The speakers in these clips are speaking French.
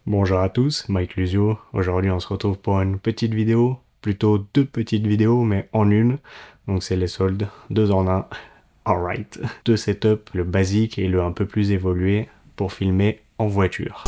Bonjour à tous, Mike Lusio. Aujourd'hui on se retrouve pour une petite vidéo, plutôt deux petites vidéos mais en une. Donc c'est les soldes, deux en un. Alright. Deux setups, le basique et le un peu plus évolué pour filmer en voiture.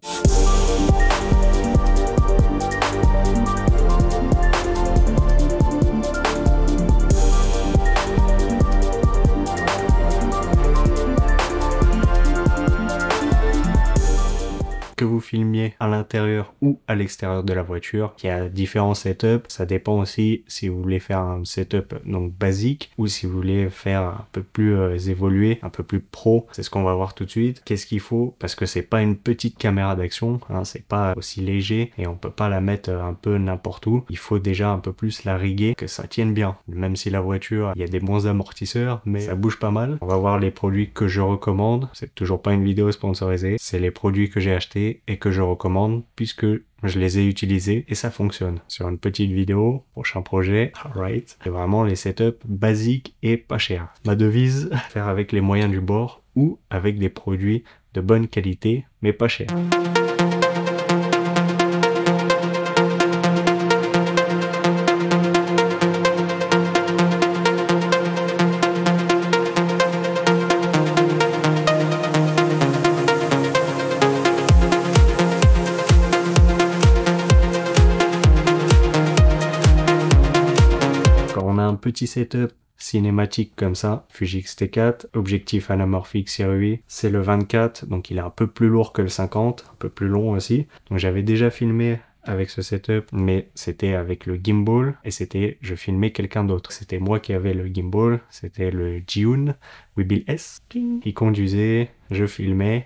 Que vous filmiez à l'intérieur ou à l'extérieur de la voiture. Il y a différents setups. Ça dépend aussi si vous voulez faire un setup donc basique ou si vous voulez faire un peu plus évolué, un peu plus pro. C'est ce qu'on va voir tout de suite. Qu'est-ce qu'il faut? Parce que c'est pas une petite caméra d'action, hein, c'est pas aussi léger et on peut pas la mettre un peu n'importe où. Il faut déjà un peu plus la riguer, que ça tienne bien. Même si la voiture, il y a des bons amortisseurs, mais ça bouge pas mal. On va voir les produits que je recommande. C'est toujours pas une vidéo sponsorisée. C'est les produits que j'ai achetés et que je recommande puisque je les ai utilisés et ça fonctionne. Sur une petite vidéo, prochain projet, alright. C'est vraiment les setups basiques et pas chers. Ma devise, faire avec les moyens du bord ou avec des produits de bonne qualité mais pas chers. On a un petit setup cinématique comme ça, Fuji X-T4, objectif anamorphique série, c'est le 24, donc il est un peu plus lourd que le 50, un peu plus long aussi. Donc j'avais déjà filmé avec ce setup, mais c'était avec le gimbal, et je filmais quelqu'un d'autre. C'était moi qui avais le gimbal, c'était le Jiun Weebill S, qui conduisait, je filmais.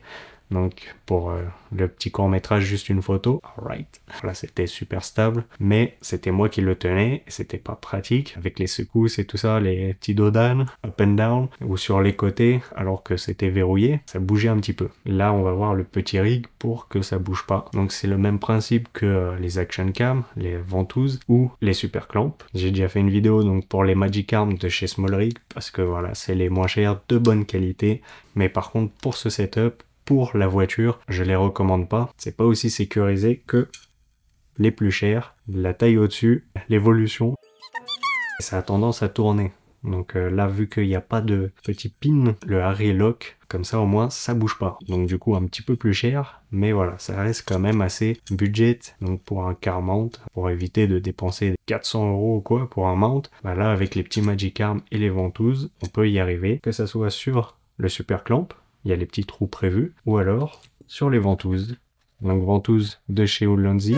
Donc pour le petit court métrage, juste une photo, alright. Voilà, c'était super stable, mais c'était moi qui le tenais, et c'était pas pratique, avec les secousses et tout ça, les petits dos d'âne, up and down, ou sur les côtés, alors que c'était verrouillé, ça bougeait un petit peu. Là, on va voir le petit rig pour que ça bouge pas. Donc c'est le même principe que les action cam, les ventouses, ou les super clamps. J'ai déjà fait une vidéo donc pour les Magic Arm de chez Small Rig, parce que voilà, c'est les moins chers, de bonne qualité, mais par contre, pour ce setup, pour la voiture, je les recommande pas. C'est pas aussi sécurisé que les plus chers. La taille au-dessus, l'évolution, ça a tendance à tourner. Donc là, vu qu'il n'y a pas de petit pin, le Harry Lock, comme ça au moins ça bouge pas. Donc du coup un petit peu plus cher, mais voilà, ça reste quand même assez budget. Donc pour un car mount, pour éviter de dépenser 400 € ou quoi pour un mount, bah là avec les petits Magic Arm et les ventouses, on peut y arriver. Que ça soit sur le super clamp, il y a les petits trous prévus, ou alors sur les ventouses. Donc ventouses de chez Ulanzi.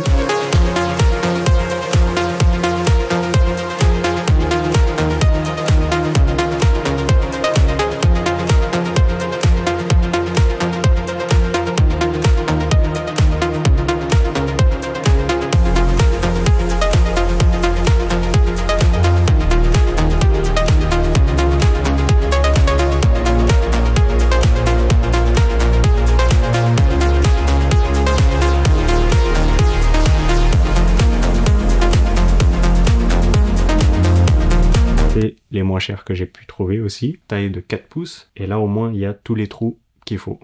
Les moins chers que j'ai pu trouver aussi, taille de 4 pouces, et là au moins il y a tous les trous qu'il faut.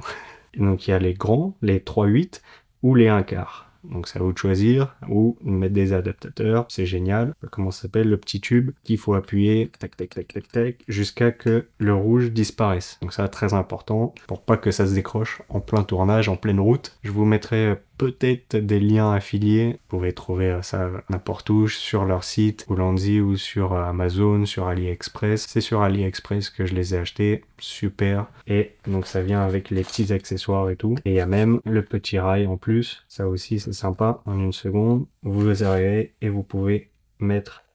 Donc il y a les grands, les 3/8 ou les 1/4. Donc c'est à vous de choisir, ou mettre des adaptateurs, c'est génial. Comment ça s'appelle, le petit tube qu'il faut appuyer, tac tac tac tac tac, jusqu'à que le rouge disparaisse. Donc ça très important, pour pas que ça se décroche en plein tournage, en pleine route. Je vous mettrai peut-être des liens affiliés, vous pouvez trouver ça n'importe où, sur leur site, Ulanzi ou sur Amazon, sur AliExpress. C'est sur AliExpress que je les ai achetés, super. Et donc ça vient avec les petits accessoires et tout. Et il y a même le petit rail en plus, ça aussi c'est sympa. En une seconde, vous arrivez et vous pouvez mettre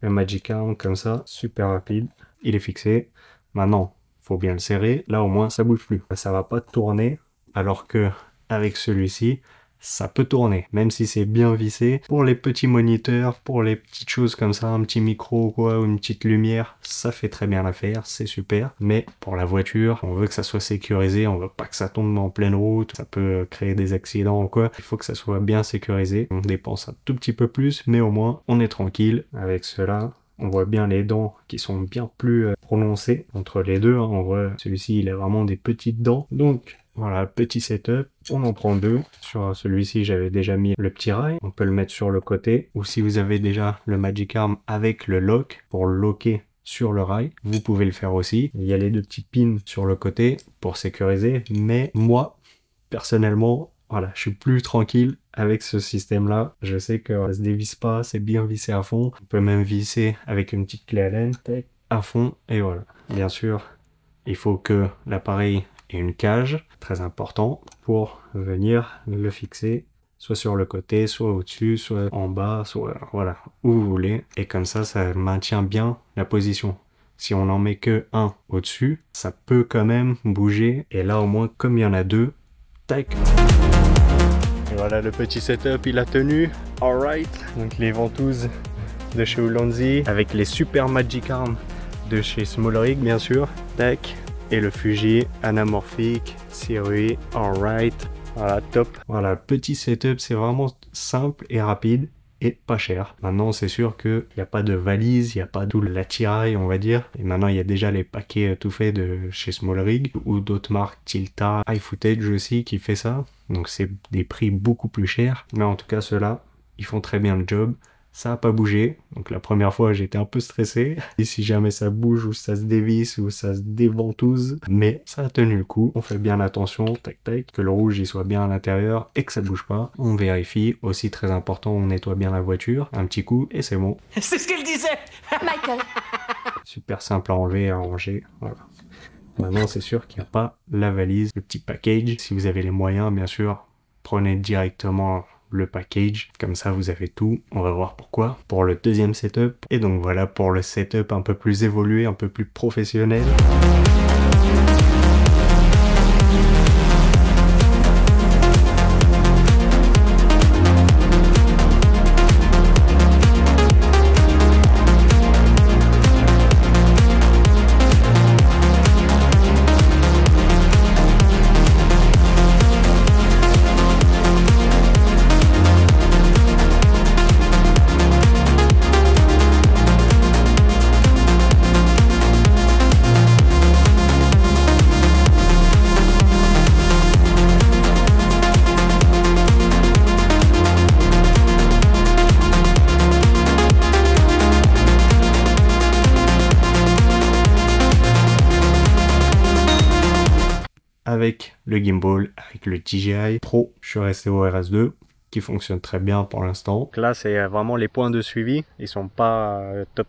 le Magic Arm comme ça, super rapide. Il est fixé. Maintenant, faut bien le serrer. Là au moins ça bouge plus. Ça va pas tourner, alors que avec celui-ci, ça peut tourner, même si c'est bien vissé. Pour les petits moniteurs, pour les petites choses comme ça, un petit micro ou quoi, ou une petite lumière, ça fait très bien l'affaire, c'est super. Mais pour la voiture, on veut que ça soit sécurisé, on veut pas que ça tombe en pleine route, ça peut créer des accidents ou quoi. Il faut que ça soit bien sécurisé. On dépense un tout petit peu plus, mais au moins, on est tranquille avec cela. On voit bien les dents qui sont bien plus prononcées entre les deux. Hein. On voit celui-ci, il a vraiment des petites dents. Donc, Voilà, petit setup, on en prend deux. Sur celui-ci, j'avais déjà mis le petit rail. On peut le mettre sur le côté. Ou si vous avez déjà le Magic Arm avec le lock, pour le locker sur le rail, vous pouvez le faire aussi. Il y a les deux petites pins sur le côté pour sécuriser. Mais moi, personnellement, voilà, je suis plus tranquille avec ce système-là. Je sais que ça se dévisse pas, c'est bien vissé à fond. On peut même visser avec une petite clé Allen à fond. Et voilà. Bien sûr, il faut que l'appareil ait une cage, très important, pour venir le fixer soit sur le côté, soit au-dessus, soit en bas, soit voilà, où vous voulez. Et comme ça maintient bien la position. Si on en met que un au-dessus, ça peut quand même bouger. Et là, au moins, comme il y en a deux, tac. Et voilà, le petit setup, il a tenu. Alright. Donc les ventouses de chez Ulanzi avec les super Magic Arm de chez Small Rig, bien sûr. Tac. Et le Fuji anamorphique, circuit. Alright. Voilà, top. Voilà, le petit setup, c'est vraiment simple et rapide. Et pas cher. Maintenant, c'est sûr qu'il n'y a pas de valise, il n'y a pas tout l'attirail, on va dire. Et maintenant, il y a déjà les paquets tout faits de chez Small Rig ou d'autres marques, Tilta, iFootage aussi, qui fait ça. Donc, c'est des prix beaucoup plus chers. Mais en tout cas, ceux-là, ils font très bien le job. Ça n'a pas bougé. Donc, la première fois, j'étais un peu stressé. Et si jamais ça bouge ou ça se dévisse ou ça se déventouse. Mais ça a tenu le coup. On fait bien attention, tac tac, que le rouge il soit bien à l'intérieur et que ça bouge pas. On vérifie. Aussi très important, on nettoie bien la voiture. Un petit coup et c'est bon. C'est ce qu'elle disait. Michael. Super simple à enlever, à ranger. Voilà. Maintenant, c'est sûr qu'il n'y a pas la valise, le petit package. Si vous avez les moyens, bien sûr, prenez directement le package, comme ça vous avez tout. On va voir pourquoi pour le deuxième setup. Et donc voilà pour le setup un peu plus évolué, un peu plus professionnel. Avec le gimbal, avec le DJI Pro, je suis resté au RS2 qui fonctionne très bien pour l'instant. Là, c'est vraiment les points de suivi, ils sont pas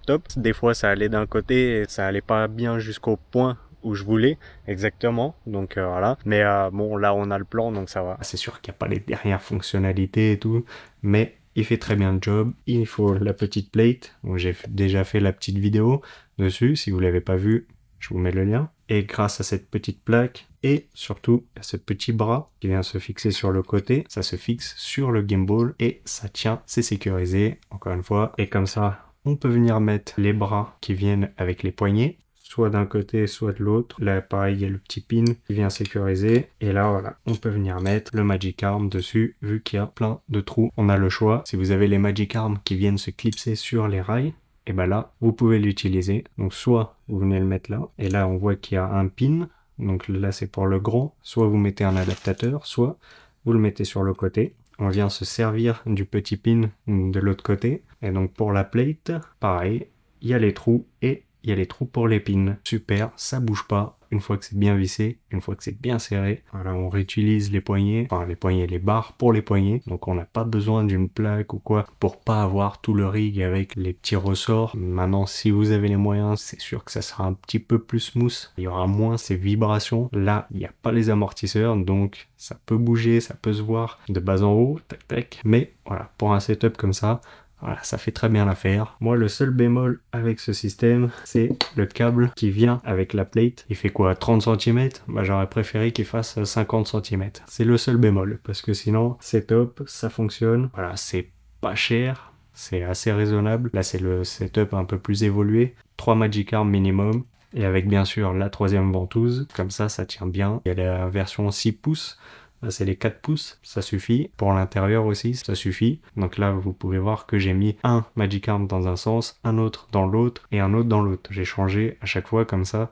top. Des fois, ça allait d'un côté et ça allait pas bien jusqu'au point où je voulais exactement, donc voilà. Mais bon, là, on a le plan, donc ça va. C'est sûr qu'il n'y a pas les dernières fonctionnalités et tout, mais il fait très bien le job. Il faut la petite plate, donc j'ai déjà fait la petite vidéo dessus. Si vous l'avez pas vu, je vous mets le lien. Et grâce à cette petite plaque et surtout à ce petit bras qui vient se fixer sur le côté, ça se fixe sur le gimbal et ça tient, c'est sécurisé encore une fois. Et comme ça, on peut venir mettre les bras qui viennent avec les poignets, soit d'un côté, soit de l'autre. Là, pareil, il y a le petit pin qui vient sécuriser. Et là, voilà, on peut venir mettre le Magic Arm dessus, vu qu'il y a plein de trous. On a le choix. Si vous avez les Magic Arm qui viennent se clipser sur les rails, et ben là, vous pouvez l'utiliser. Donc soit vous venez le mettre là, et là on voit qu'il y a un pin, donc là c'est pour le grand, soit vous mettez un adaptateur, soit vous le mettez sur le côté. On vient se servir du petit pin de l'autre côté, et donc pour la plate, pareil, il y a les trous, et il y a les trous pour les pins. Super, ça bouge pas. Une fois que c'est bien vissé, une fois que c'est bien serré, voilà, on réutilise les poignets, enfin les poignets, les barres pour les poignets. Donc on n'a pas besoin d'une plaque ou quoi pour pas avoir tout le rig avec les petits ressorts. Maintenant, si vous avez les moyens, c'est sûr que ça sera un petit peu plus smooth. Il y aura moins ces vibrations. Là, il n'y a pas les amortisseurs, donc ça peut bouger, ça peut se voir de bas en haut, tac tac. Mais voilà, pour un setup comme ça, voilà, ça fait très bien l'affaire. Moi, le seul bémol avec ce système, c'est le câble qui vient avec la plate. Il fait quoi, 30 cm? Bah, j'aurais préféré qu'il fasse 50 cm. C'est le seul bémol, parce que sinon, c'est top, ça fonctionne. Voilà, c'est pas cher, c'est assez raisonnable. Là, c'est le setup un peu plus évolué. 3 Magic Arm minimum. Et avec bien sûr la troisième ventouse. Comme ça tient bien. Il y a la version 6 pouces Là, c'est les 4 pouces, ça suffit. Pour l'intérieur aussi, ça suffit. Donc là, vous pouvez voir que j'ai mis un Magic Arm dans un sens, un autre dans l'autre et un autre dans l'autre. J'ai changé à chaque fois comme ça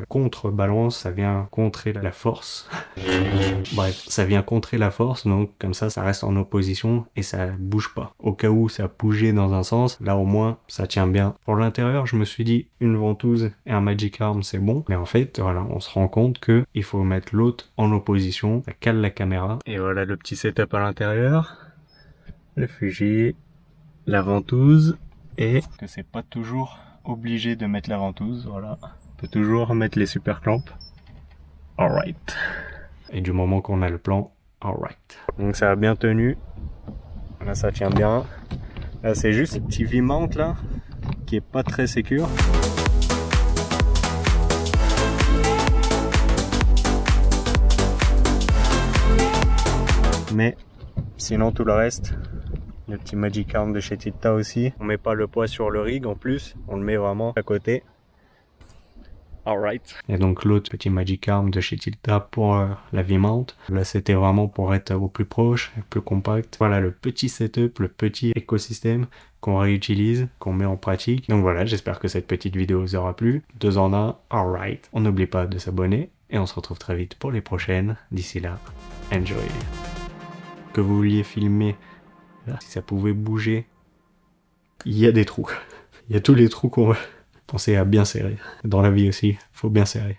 contrebalance, ça vient contrer la force. Bref, ça vient contrer la force, donc comme ça reste en opposition et ça bouge pas. Au cas où ça bougeait dans un sens, là au moins ça tient bien. Pour l'intérieur, je me suis dit une ventouse et un Magic Arm c'est bon, mais en fait voilà, on se rend compte que il faut mettre l'autre en opposition, ça cale la caméra. Et voilà le petit setup à l'intérieur, le Fuji, la ventouse, et que c'est pas toujours obligé de mettre la ventouse, voilà, on peut toujours mettre les super clamps. Alright. Et du moment qu'on a le plan, alright. Donc ça a bien tenu. Là ça tient bien. Là c'est juste ce petit V-mount là qui est pas très sécure. Mais sinon tout le reste, le petit Magic Arm de chez Tilta aussi. On met pas le poids sur le rig en plus, on le met vraiment à côté. Alright. Et donc l'autre petit Magic Arm de chez Tilta pour la V-mount. Là c'était vraiment pour être au plus proche, plus compact. Voilà le petit setup, le petit écosystème qu'on réutilise, qu'on met en pratique. Donc voilà, j'espère que cette petite vidéo vous aura plu. 2 en 1, alright. On n'oublie pas de s'abonner et on se retrouve très vite pour les prochaines. D'ici là, enjoy. Que vous vouliez filmer, là, si ça pouvait bouger, il y a des trous. Il y a tous les trous qu'on veut. Pensez à bien serrer. Dans la vie aussi, faut bien serrer.